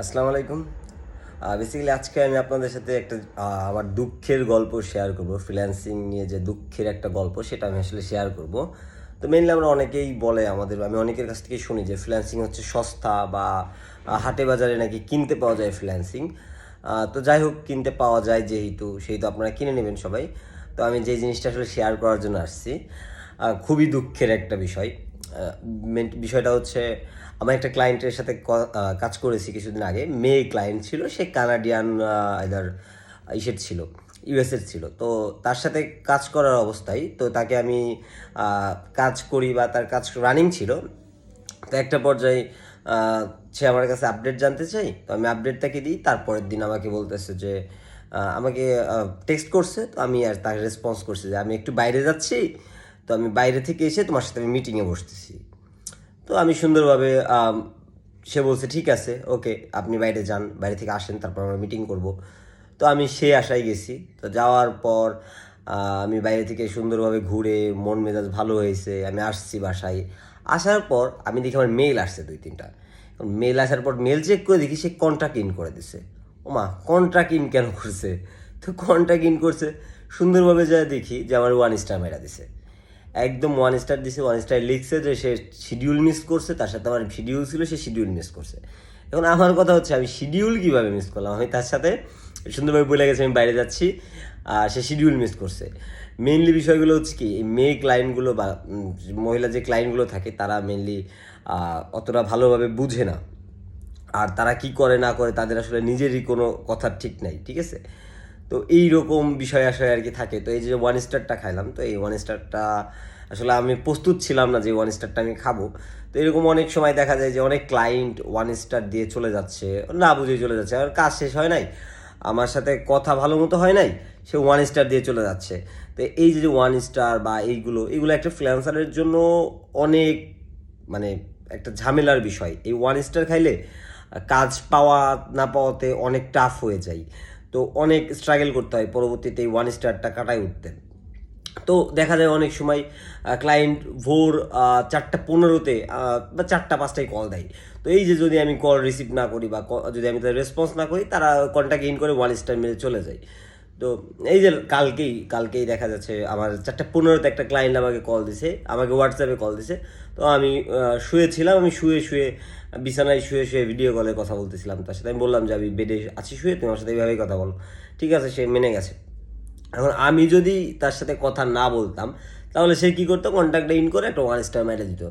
আসসালামু আলাইকুম। বেসিক্যালি আজকে আমি আপনাদের সাথে একটা আমার দুঃখের গল্প শেয়ার করব। ফ্রিল্যান্সিং নিয়ে যে দুঃখের একটা গল্প সেটা আমি আসলে শেয়ার করব। তো মেইনলি আমরা অনেকেই বলে আমি অনেকের কাছ থেকে শুনি যে ফ্রিল্যান্সিং হচ্ছে সস্তা বা হাটে বাজারে নাকি কিনতে পাওয়া যায় ফ্রিল্যান্সিং। তো যাই হোক কিনতে পাওয়া যায় সেহেতু আপনারা কিনে নেবেন সবাই। তো আমি যে জিনিসটা আসলে শেয়ার করার জন্য আসছি, খুবই দুঃখের একটা বিষয়। বিষয়টা হচ্ছে আমার একটা ক্লায়েন্টের সাথে কাজ করেছি কিছুদিন আগে। মেয়ে ক্লায়েন্ট ছিল, সে কানাডিয়ান আইদার ইসের ছিল, ইউএসের ছিল। তো তার সাথে কাজ করার অবস্থায় তো তাকে আমি কাজ করি বা তার কাজ রানিং ছিল। তো একটা পর্যায়ে সে আমার কাছে আপডেট জানতে চাই, তো আমি আপডেট তাকে দিই। তারপরের দিন আমাকে বলতেছে যে আমাকে টেক্সট করছে। তো আমি আর তাকে রেসপন্স করছি যে আমি একটু বাইরে যাচ্ছি, তো আমি বাইরে থেকে এসে তোমার সাথে আমি মিটিংয়ে বসতেছি। তো আমি সুন্দরভাবে সে বলছে ঠিক আছে, ওকে, আপনি বাইরে যান, বাইরে থেকে আসেন, তারপর আমরা মিটিং করব। তো আমি সেই আশায় গেছি। তো যাওয়ার পর আমি বাইরে থেকে সুন্দরভাবে ঘুরে মন মেজাজ ভালো হয়েছে, আমি আসছি বাসায়। আসার পর আমি দেখি আমার মেল আসছে 2-3টা। মেল আসার পর মেল চেক করে দেখি সে কন্ট্রাক্ট ইন করে দিছে। ওমা, কন্ট্রাক্ট ইন কেন করছে? তো কন্ট্রাক্ট ইন করছে, সুন্দরভাবে যা দেখি যে আমার 1 স্টার মেরা দিছে। একদম 1 স্টার দিছে। 1 স্টার লিখছে যে সে শিডিউল মিস করছে, তার সাথে আমার শিডিউল ছিল, সে শিডিউল মিস করছে। এখন আমার কথা হচ্ছে আমি শিডিউল কীভাবে মিস করলাম? আমি তার সাথে সুন্দরভাবে বলে গেছি আমি বাইরে যাচ্ছি, আর সে শিডিউল মিস করছে। মেইনলি বিষয়গুলো হচ্ছে কি, এই মেয়ে ক্লায়েন্টগুলো বা মহিলা যে ক্লায়েন্টগুলো থাকে তারা মেইনলি অতটা ভালোভাবে বুঝে না। আর তারা কি করে না করে তাদের আসলে নিজেরই কোনো কথা ঠিক নাই, ঠিক আছে? তো এইরকম বিষয় আসলে আর কি থাকে। তো এই যে 1 স্টারটা খাইলাম, তো এই 1 স্টারটা আসলে আমি প্রস্তুত ছিলাম না যে 1 স্টারটা আমি খাবো। তো এরকম অনেক সময় দেখা যায় যে অনেক ক্লায়েন্ট 1 স্টার দিয়ে চলে যাচ্ছে, না বুঝেই চলে যাচ্ছে, আর কাজ শেষ হয় নাই, আমার সাথে কথা ভালো মতো হয় নাই, সে 1 স্টার দিয়ে চলে যাচ্ছে। তো এই যে 1 স্টার বা এগুলো একটা ফ্রিল্যান্সারের জন্য অনেক, মানে একটা ঝামেলার বিষয়। এই 1 স্টার খাইলে কাজ পাওয়া না পাওয়াতে অনেক টাফ হয়ে যায়। তো অনেক স্ট্রাগল করতে হয় পরবর্তীতে এই 1 স্টারটা কাটায় উঠতে। তো দেখা যায় অনেক সময় ক্লায়েন্ট ভোর 4টা 15-তে বা 4টা 5টায় কল দেয়। তো এই যে যদি আমি কল রিসিভ না করি বা যদি আমি তাদের রেসপন্স না করি, তারা কন্ট্যাক্ট ইন করে 1 স্টার মেরে চলে যায়। তো এই যে কালকেই দেখা যাচ্ছে আমার 4টা 15-তে একটা ক্লায়েন্ট আমাকে কল দিছে, আমাকে হোয়াটসঅ্যাপে কল দিছে। তো আমি শুয়েছিলাম, আমি শুয়ে বিছানায় শুয়ে ভিডিও কলে কথা বলতেছিলাম তার সাথে। আমি বললাম যে আমি বেডে আছি শুয়ে, তুমি আমার সাথে এইভাবেই কথা বলো। ঠিক আছে, সে মেনে গেছে। এখন আমি যদি তার সাথে কথা না বলতাম, তাহলে সে কী করতো, কন্ট্যাক্টটা ইন করে একটা 1 স্টার মেরে দিত।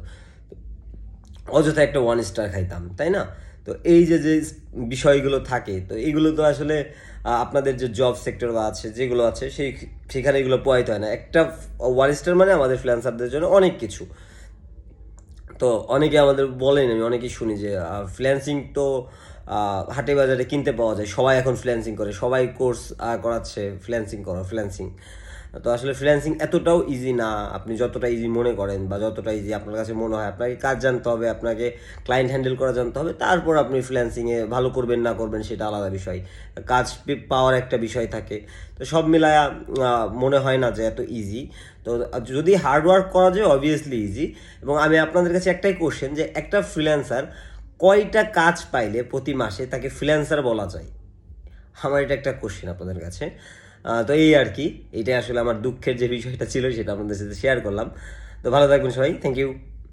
অযথা একটা 1 স্টার খাইতাম, তাই না? তো এই যে বিষয়গুলো থাকে, তো এইগুলো তো আসলে আপনাদের যে জব সেক্টর বা আছে যেগুলো আছে সেখানে এগুলো পোয়াইতে হয় না। একটা 1 স্টার মানে আমাদের ফ্রিল্যান্সারদের জন্য অনেক কিছু। তো অনেকে আমাদের বলেন, আমি অনেকেই শুনি যে ফ্রিল্যান্সিং তো হাটে বাজারে কিনতে পাওয়া যায়, সবাই এখন ফ্রিল্যান্সিং করে, সবাই কোর্স করাচ্ছে ফ্রিল্যান্সিং। তো আসলে ফ্রিল্যান্সিং এতটাও ইজি না আপনি যতটা ইজি মনে করেন, বা যতটা ইজি আপনার কাছে মনে হয়। আপনাকে কাজ জানতে হবে, আপনাকে ক্লায়েন্ট হ্যান্ডেল করা জানতে হবে, তারপর আপনি ফ্রিল্যান্সিংয়ে ভালো করবেন না করবেন সেটা আলাদা বিষয়। কাজ পাওয়ার একটা বিষয় থাকে। তো সব মিলায়া মনে হয় না যে এত ইজি। তো যদি হার্ড ওয়ার্ক করা যায় অবভিয়াসলি ইজি। এবং আমি আপনাদের কাছে একটাই কোশ্চেন, যে একটা ফ্রিল্যান্সার কয়টা কাজ পাইলে প্রতি মাসে তাকে ফ্রিল্যান্সার বলা যায়? আমার এটা একটা কোশ্চেন আপনাদের কাছে। তো এই আর কি, এটাই আসলে আমার দুঃখের যে বিষয়টা ছিল সেটা আপনাদের সাথে শেয়ার করলাম। তো ভালো থাকবেন সবাই, থ্যাংক ইউ।